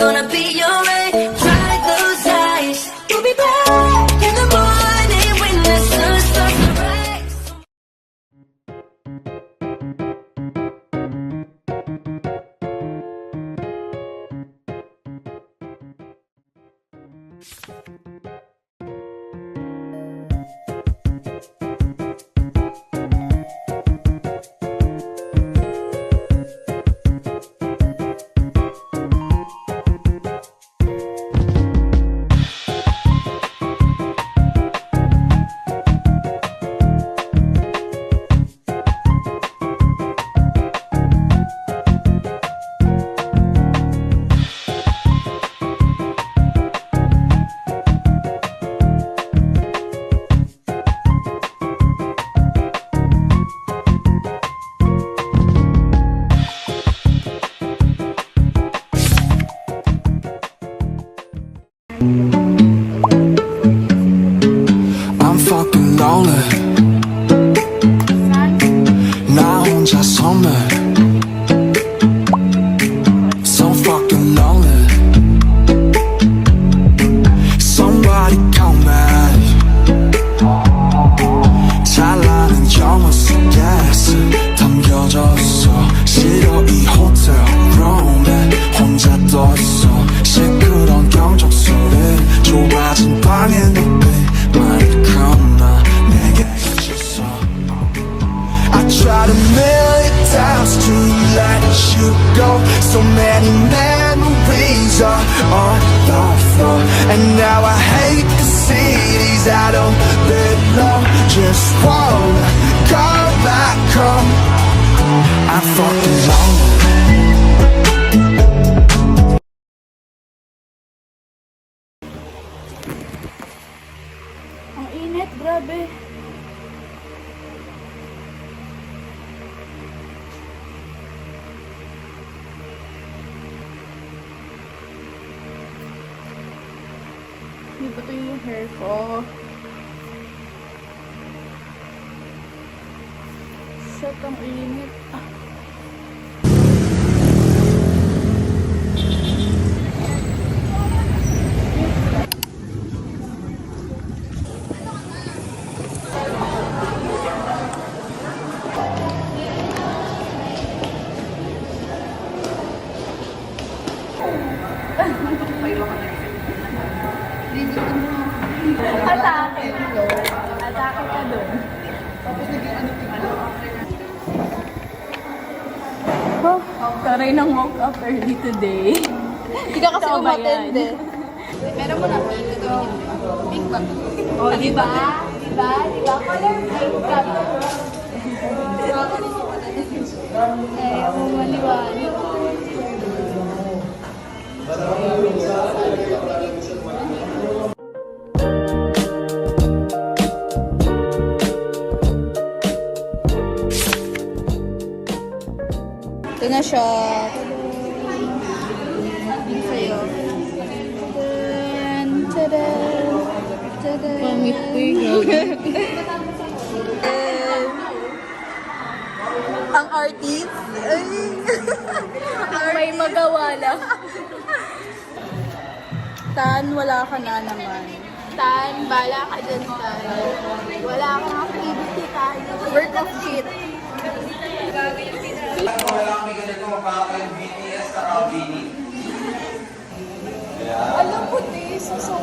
gonna be your rain. Dry those eyes. We'll be back in the morning when the sun starts to rise. I'm fucking lonely. 나 혼자서만 So fucking lonely. Somebody call me. 잘나는 영화 속에서 담겨졌어. 싫어 이 호텔 룸에 혼자 떠있어. 시끄러운 경적 소리 좁아진 방의 눈빛만큼 나 내게 갇혔어. I tried a million times to let you go. So many memories are on the floor. And now I hate the cities I don't live low. Just wanna go back home. I'm fucking lonely. Ang init, grabe. Hindi ba ito yung hair ko? Shit, ang init. Atake. Atake ka doon. Oh, taray ng woke up early today. Hindi ka kasi umatend eh. Meron mo na pink to. Pink ba? Oh, diba? Diba? Diba? Color pink ka. Eh, umaliwanag. Ito na siya. Sa'yo. Tadan! Tadan! Pamit ko yung Ang artist? Ay! may magawa lang. Tan, wala ka na naman. Tan, bala ka dyan, Tan. Wala kang activity, Tan. Work of shit. Wala kami ganito makakain BTS sa Bini. Alam ko, so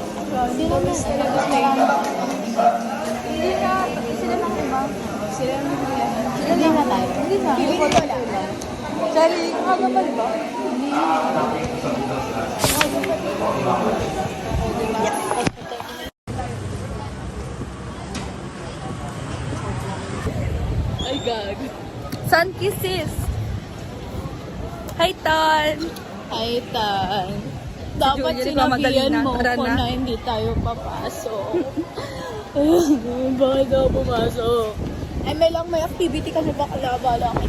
sino na sila Hindi na, sila ng iba. Sila ng iba. Hindi na tayo. Hindi na. Hindi ko to lang. Sorry, aga pa diba? Hindi. Ay, gag. Sun kisses. Hi, Tan. Ay, Tan. Dapat Julia, nagmamagaling sinabihan na. mo Tara ko na. na hindi tayo papasok. Bakit ako pumasok? Ay, may activity kasi bakla. Bala ka.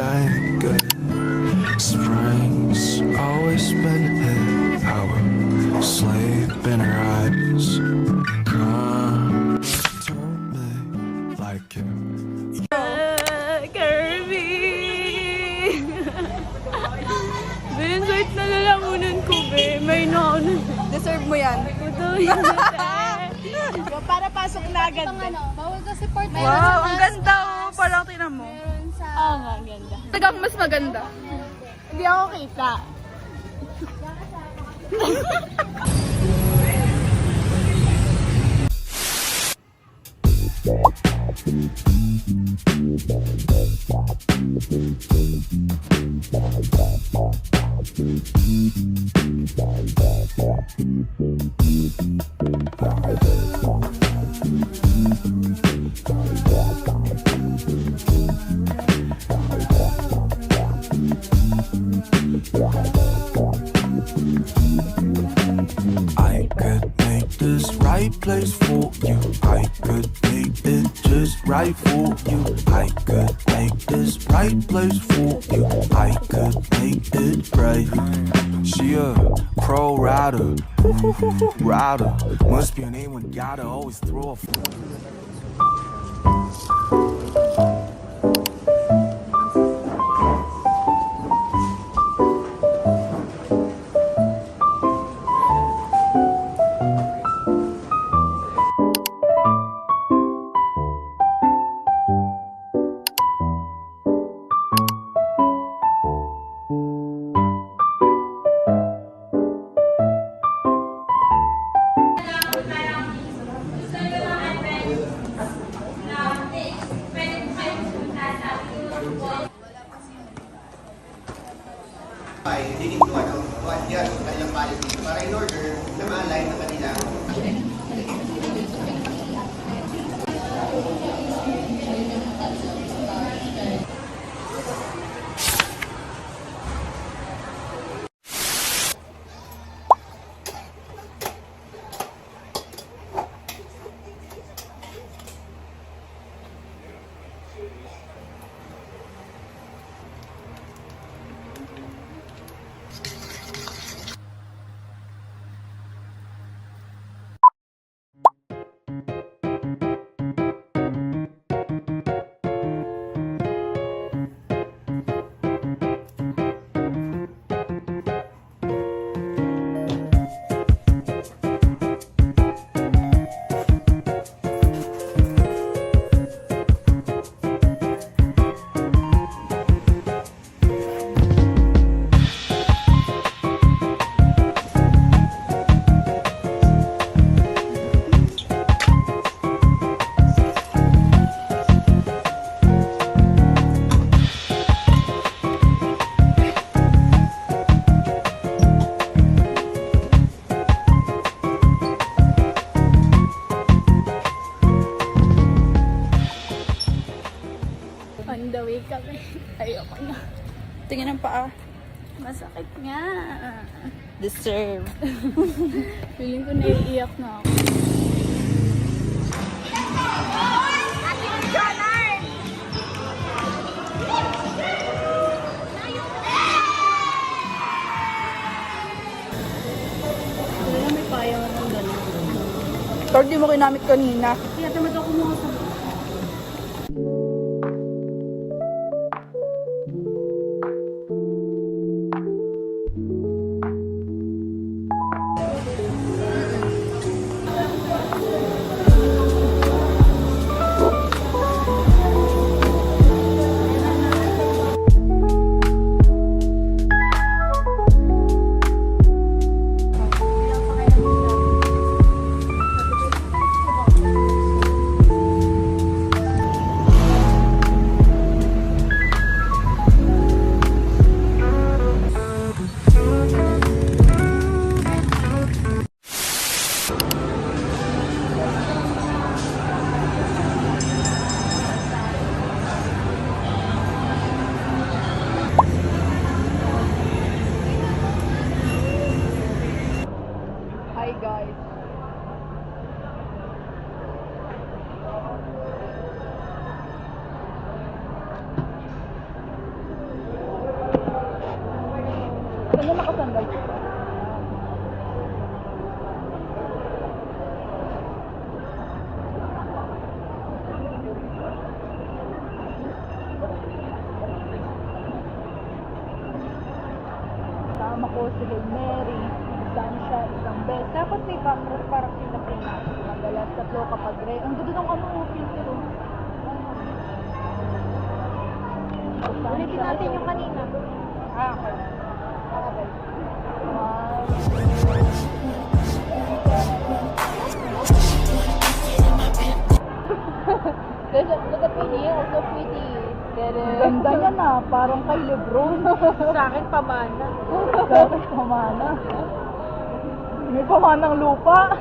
ain't good. Spring's always been hit. Our sleep in her eyes. Come to me like you. Kirby! Binsert na lalamunan ko, be. May naon. Deserve mo yan. Puto yun. Para pasok na agad. Bawal kasi port. Wow, ang ganda oh. Parang tinan mo. Meron sa... Oo nga, ang ganda. Tagang mas maganda. Hindi ako kita. I could make this right place for you. I could make it just right for you. I could make this right place for you. I could make it right. She a pro rider, rider. Must be a name when gotta always throw a. ay dinintuan ng yan, kanilang policy para in order na ma-align ng kanila. On the way kami. Ayoko na. Tingin ang paa. Masakit nga. Deserve. Feeling ko naiiyak na ako. Wala may payang ng gano'n. Pero di mo kinamit kanina. Kaya tamad ako mga sa... Ano nakasandal ko? Kasama ko si Hail Mary, Sansha, isang beses. Dapat may background parang pinapinap. Madalas tatlo kapag re. Ang ganda ng ano, filter. Ulitin natin yung kanina. Okay. Okay. Look at me here, so pretty. Ganda niya na, parang kay Lebron. Sa akin, pamana. Sa akin, pamana. May pamanang lupa.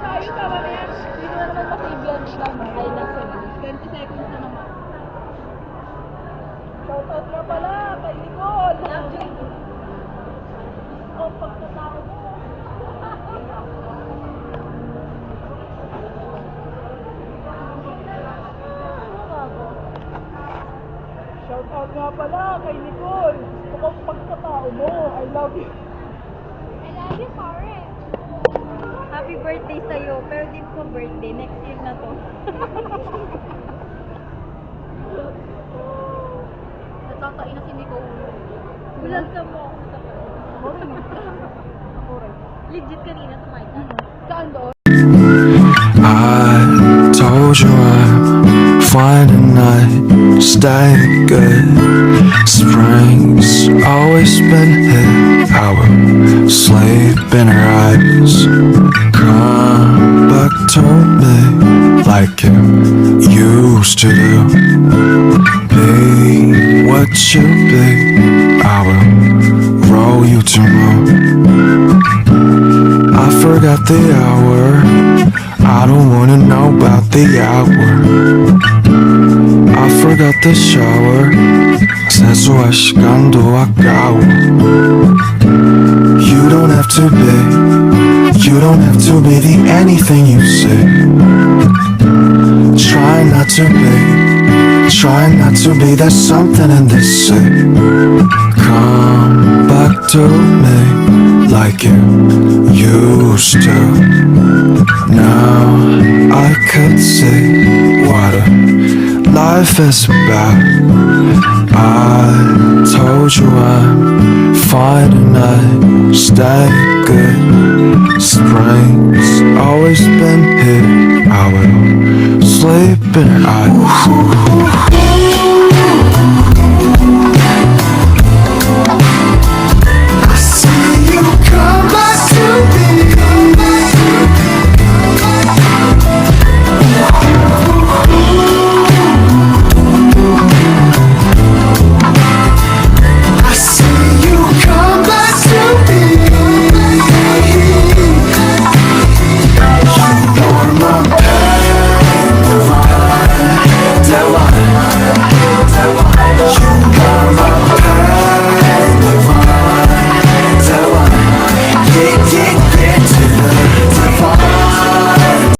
Tayo ka mamaya. Hindi na naman masave yan. Ay, nasa 20 seconds na naman. Shoutout nga pala kay Nicole. Oh, pagkatao mo. Shoutout nga pala kay Nicole. Gusto ko pagkatao mo. I love you. I love you, pare. Happy birthday sa'yo, pero di ko birthday. Next year na to. Natatain na si Nicole. Bulag ka mo. Legit kanina tumayo. Saan doon? I told you I'm fine tonight, stay good. Spring's always been here. I will sleep in her eyes. Come back to me like you used to do. Be what you be. I will roll you to moon. I forgot the hour. I don't wanna know about the hour. I forgot the shower. 세수할 시간도 아까워. You don't have to be. You don't have to be the anything you say. Try not to be. Try not to be. There's something in this city. Come back to me like you used to. Now I could see what a life is about. I told you I'm fine tonight, stay good. Spring's always been here. I will sleep in her eyes.